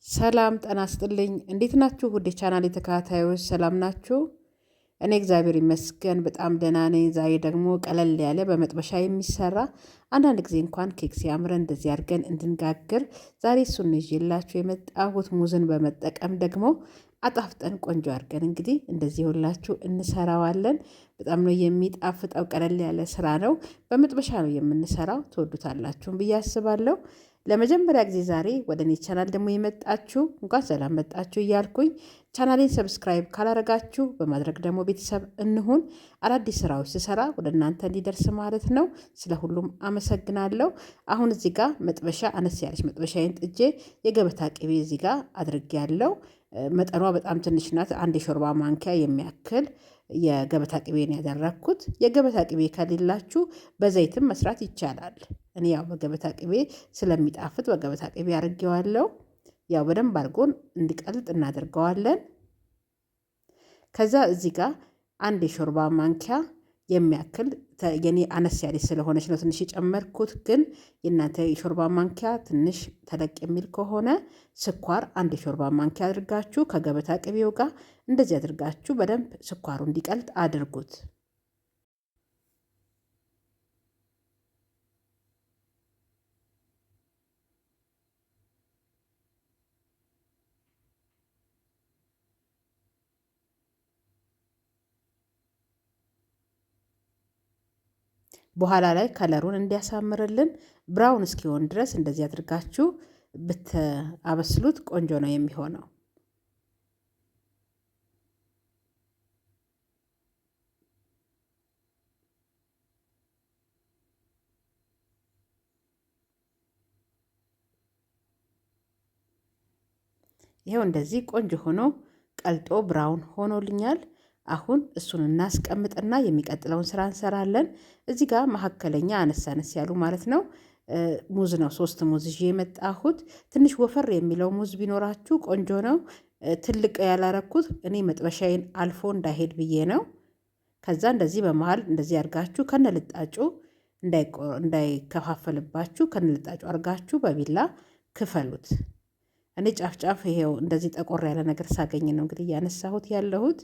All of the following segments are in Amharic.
ሰላም ጤና ይስጥልኝ እንዴት ናችሁ? ውድ የቻናሌ ተከታታዮች ሰላም ናችሁ? እኔ እግዚአብሔር ይመስገን በጣም ደህና ነኝ። ዛሬ ደግሞ ቀለል ያለ በመጥበሻ የሚሰራ አንዳንድ ጊዜ እንኳን ኬክ ሲያምረን እንደዚህ አድርገን እንድንጋግር ዛሬ እሱን ይዤላችሁ የመጣሁት ሙዝን በመጠቀም ደግሞ አጣፍጠን ቆንጆ አድርገን እንግዲህ እንደዚህ ሁላችሁ እንሰራዋለን። በጣም ነው የሚጣፍጠው። ቀለል ያለ ስራ ነው። በመጥበሻ ነው የምንሰራው። ትወዱታላችሁም ብዬ አስባለሁ። ለመጀመሪያ ጊዜ ዛሬ ወደ እኔ ቻናል ደግሞ የመጣችሁ እንኳን ሰላም መጣችሁ እያልኩኝ ቻናሌን ሰብስክራይብ ካላረጋችሁ በማድረግ ደግሞ ቤተሰብ እንሁን። አዳዲስ ስራዎች ስሰራ ወደ እናንተ እንዲደርስ ማለት ነው። ስለ ሁሉም አመሰግናለሁ። አሁን እዚህ ጋር መጥበሻ አነስ ያለች መጥበሻዬን ጥጄ የገበታ ቅቤ እዚህ ጋር አድርጌያለሁ። መጠኗ በጣም ትንሽ ናት። አንድ የሾርባ ማንኪያ የሚያክል የገበታ ቅቤን ያደረኩት። የገበታ ቅቤ ከሌላችሁ በዘይትም መስራት ይቻላል። እኔ ያው በገበታ ቅቤ ስለሚጣፍጥ በገበታ ቅቤ አድርጌዋለሁ። ያው በደንብ አድርጎን እንዲቀልጥ እናደርገዋለን። ከዛ እዚህ ጋር አንድ የሾርባ ማንኪያ የሚያክል የኔ አነስ ያለች ስለሆነች ነው ትንሽ የጨመርኩት። ግን የእናንተ የሾርባ ማንኪያ ትንሽ ተለቅ የሚል ከሆነ ስኳር አንድ የሾርባ ማንኪያ አድርጋችሁ ከገበታ ቅቤው ጋር እንደዚህ አድርጋችሁ በደንብ ስኳሩ እንዲቀልጥ አድርጉት። በኋላ ላይ ከለሩን እንዲያሳምርልን ብራውን እስኪሆን ድረስ እንደዚህ አድርጋችሁ ብታበስሉት ቆንጆ ነው የሚሆነው። ይኸው እንደዚህ ቆንጆ ሆኖ ቀልጦ ብራውን ሆኖልኛል። አሁን እሱን እናስቀምጥና የሚቀጥለውን ስራ እንሰራለን። እዚህ ጋር መካከለኛ አነስ አነስ ያሉ ማለት ነው ሙዝ ነው 3 ሙዝ ይዤ የመጣሁት። ትንሽ ወፈር የሚለው ሙዝ ቢኖራችሁ ቆንጆ ነው። ትልቅ ያላረኩት እኔ መጥበሻዬን አልፎ እንዳይሄድ ብዬ ነው። ከዛ እንደዚህ በመሃል እንደዚህ አድርጋችሁ ከነልጣጩ እንዳይከፋፈልባችሁ ከነልጣጩ አድርጋችሁ በቢላ ክፈሉት። እኔ ጫፍ ጫፍ ይሄው እንደዚህ ጠቆር ያለ ነገር ሳገኝ ነው እንግዲህ እያነሳሁት ያለሁት።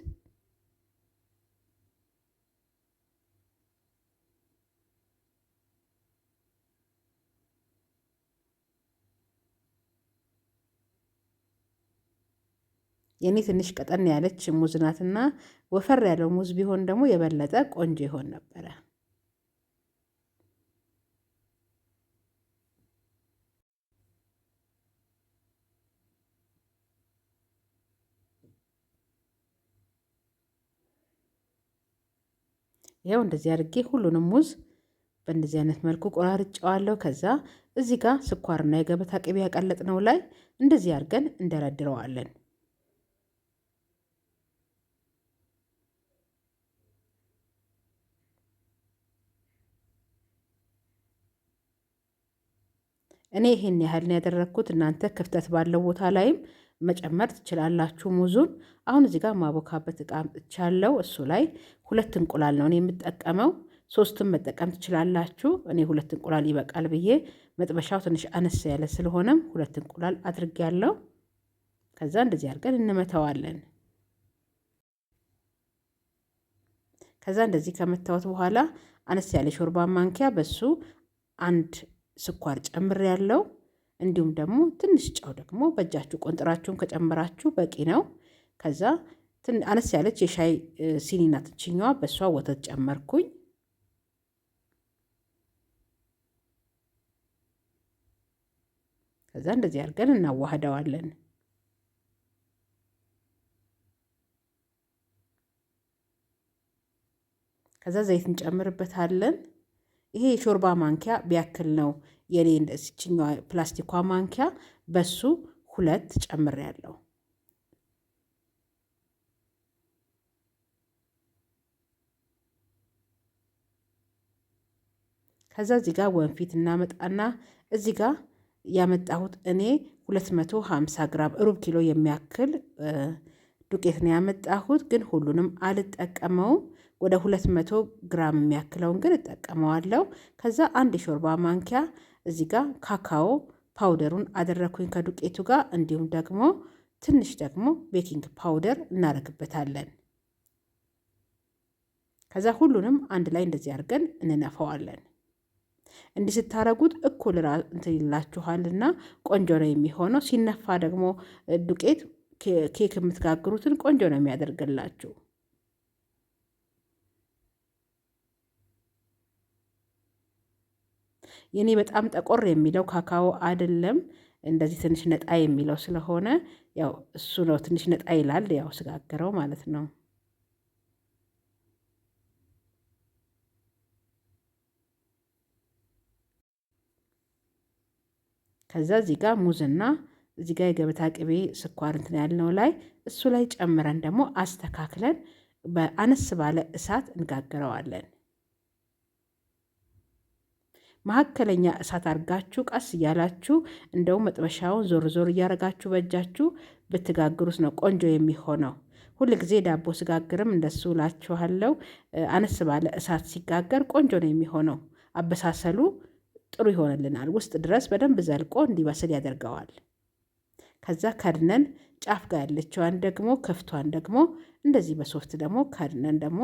የኔ ትንሽ ቀጠን ያለች ሙዝ ናትና ወፈር ያለው ሙዝ ቢሆን ደግሞ የበለጠ ቆንጆ ይሆን ነበረ። ይኸው እንደዚህ አድርጌ ሁሉንም ሙዝ በእንደዚህ አይነት መልኩ ቆራርጬዋለሁ። ከዛ እዚህ ጋር ስኳርና የገበታ ቅቤ ያቀለጥነው ላይ እንደዚህ አድርገን እንደረድረዋለን። እኔ ይሄን ያህል ነው ያደረኩት። እናንተ ክፍተት ባለው ቦታ ላይም መጨመር ትችላላችሁ ሙዙን። አሁን እዚህ ጋር ማቦካበት እቃ አምጥቻለሁ። እሱ ላይ 2 እንቁላል ነው እኔ የምጠቀመው። 3ም መጠቀም ትችላላችሁ። እኔ 2 እንቁላል ይበቃል ብዬ መጥበሻው ትንሽ አነስ ያለ ስለሆነም 2 እንቁላል አድርጌያለሁ። ከዛ እንደዚህ አድርገን እንመተዋለን። ከዛ እንደዚህ ከመታወት በኋላ አነስ ያለ ሾርባ ማንኪያ በሱ አንድ ስኳር ጨምሬያለሁ። እንዲሁም ደግሞ ትንሽ ጨው ደግሞ በእጃችሁ ቆንጥራችሁን ከጨመራችሁ በቂ ነው። ከዛ አነስ ያለች የሻይ ሲኒ ናት እችኛዋ፣ በሷ ወተት ጨመርኩኝ። ከዛ እንደዚህ አድርገን እናዋህደዋለን። ከዛ ዘይት እንጨምርበታለን። ይሄ የሾርባ ማንኪያ ቢያክል ነው የኔ እንደዚህኛው ፕላስቲኳ ማንኪያ፣ በሱ 2 ጨምሬያለሁ። ከዛ እዚህ ጋር ወንፊት እናመጣና እዚህ ጋር ያመጣሁት እኔ 250 ግራም ሩብ ኪሎ የሚያክል ዱቄት ነው ያመጣሁት። ግን ሁሉንም አልጠቀመውም። ወደ 200 ግራም የሚያክለውን ግን እጠቀመዋለሁ። ከዛ አንድ የሾርባ ማንኪያ እዚህ ጋር ካካኦ ፓውደሩን አደረኩኝ ከዱቄቱ ጋር። እንዲሁም ደግሞ ትንሽ ደግሞ ቤኪንግ ፓውደር እናደርግበታለን። ከዛ ሁሉንም አንድ ላይ እንደዚህ አድርገን እንነፋዋለን። እንዲህ ስታረጉት እኩል እንትን ይላችኋልና ቆንጆ ነው የሚሆነው። ሲነፋ ደግሞ ዱቄት ኬክ የምትጋግሩትን ቆንጆ ነው የሚያደርግላችሁ። የኔ በጣም ጠቆር የሚለው ካካኦ አይደለም፣ እንደዚህ ትንሽ ነጣ የሚለው ስለሆነ ያው እሱ ነው ትንሽ ነጣ ይላል፣ ያው ስጋግረው ማለት ነው። ከዛ እዚህ ጋር ሙዝና እዚህ ጋር የገበታ ቅቤ ስኳር እንትን ያልነው ላይ እሱ ላይ ጨምረን ደግሞ አስተካክለን በአነስ ባለ እሳት እንጋግረዋለን። መካከለኛ እሳት አድርጋችሁ ቀስ እያላችሁ እንደውም መጥበሻውን ዞር ዞር እያደረጋችሁ በእጃችሁ ብትጋግሩት ነው ቆንጆ የሚሆነው። ሁል ጊዜ ዳቦ ስጋግርም እንደሱ እላችኋለሁ። አነስ ባለ እሳት ሲጋገር ቆንጆ ነው የሚሆነው። አበሳሰሉ ጥሩ ይሆንልናል። ውስጥ ድረስ በደንብ ዘልቆ እንዲበስል ያደርገዋል። ከዛ ከድነን ጫፍ ጋር ያለችዋን ደግሞ ክፍቷን ደግሞ እንደዚህ በሶፍት ደግሞ ከድነን ደግሞ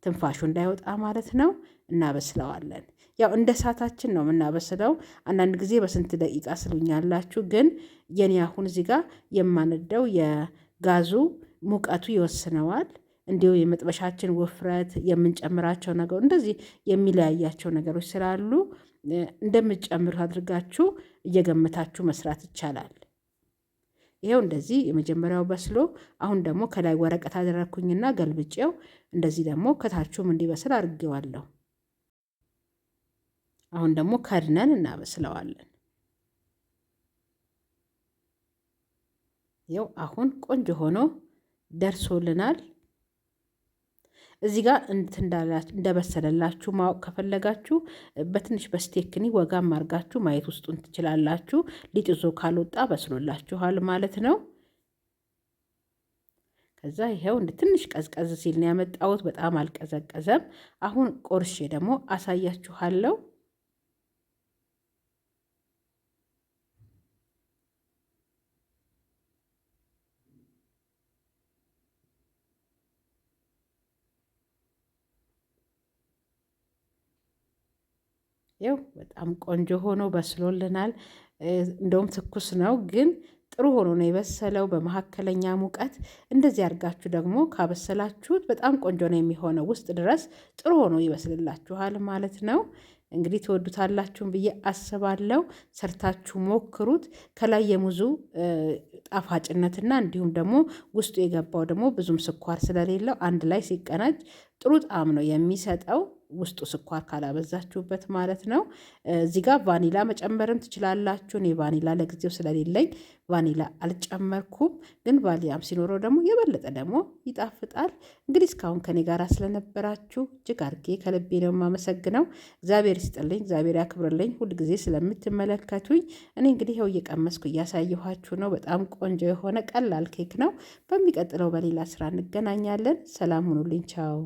ትንፋሹ እንዳይወጣ ማለት ነው እናበስለዋለን። ያው እንደ እሳታችን ነው የምናበስለው። አንዳንድ ጊዜ በስንት ደቂቃ ስሉኛላችሁ፣ ግን የኔ አሁን እዚህ ጋር የማነደው የጋዙ ሙቀቱ ይወስነዋል። እንዲሁ የመጥበሻችን ውፍረት የምንጨምራቸው ነገር እንደዚህ የሚለያያቸው ነገሮች ስላሉ እንደምትጨምሩ አድርጋችሁ እየገመታችሁ መስራት ይቻላል። ይሄው እንደዚህ የመጀመሪያው በስሎ አሁን ደግሞ ከላይ ወረቀት አደረኩኝና ገልብጬው እንደዚህ ደግሞ ከታቹም እንዲበስል አድርጌዋለሁ። አሁን ደግሞ ከድነን እናበስለዋለን። ይኸው አሁን ቆንጆ ሆኖ ደርሶልናል። እዚህ ጋር እንደበሰለላችሁ ማወቅ ከፈለጋችሁ በትንሽ በስቴክኒ ወጋም አድርጋችሁ ማየት ውስጡን ትችላላችሁ። ሊጥ ይዞ ካልወጣ በስሎላችኋል ማለት ነው። ከዛ ይኸው እንደ ትንሽ ቀዝቀዝ ሲል ነው ያመጣሁት። በጣም አልቀዘቀዘም። አሁን ቆርሼ ደግሞ አሳያችኋለሁ። ይኸው በጣም ቆንጆ ሆኖ በስሎልናል። እንደውም ትኩስ ነው ግን ጥሩ ሆኖ ነው የበሰለው በመካከለኛ ሙቀት። እንደዚህ አድርጋችሁ ደግሞ ካበሰላችሁት በጣም ቆንጆ ነው የሚሆነው። ውስጥ ድረስ ጥሩ ሆኖ ይበስልላችኋል ማለት ነው። እንግዲህ ትወዱታላችሁን ብዬ አስባለሁ። ሰርታችሁ ሞክሩት። ከላይ የሙዙ ጣፋጭነትና እንዲሁም ደግሞ ውስጡ የገባው ደግሞ ብዙም ስኳር ስለሌለው አንድ ላይ ሲቀናጅ ጥሩ ጣዕም ነው የሚሰጠው። ውስጡ ስኳር ካላበዛችሁበት ማለት ነው። እዚህ ጋር ቫኒላ መጨመርም ትችላላችሁ። እኔ ቫኒላ ለጊዜው ስለሌለኝ ቫኒላ አልጨመርኩም፣ ግን ቫኒላም ሲኖረው ደግሞ የበለጠ ደግሞ ይጣፍጣል። እንግዲህ እስካሁን ከኔ ጋር ስለነበራችሁ እጅግ አድርጌ ከልቤ ነው የማመሰግነው። እግዚአብሔር ይስጥልኝ፣ እግዚአብሔር ያክብርልኝ ሁልጊዜ ስለምትመለከቱኝ። እኔ እንግዲህ ይኸው እየቀመስኩ እያሳየኋችሁ ነው። በጣም ቆንጆ የሆነ ቀላል ኬክ ነው። በሚቀጥለው በሌላ ስራ እንገናኛለን። ሰላም ሁኑልኝ። ቻው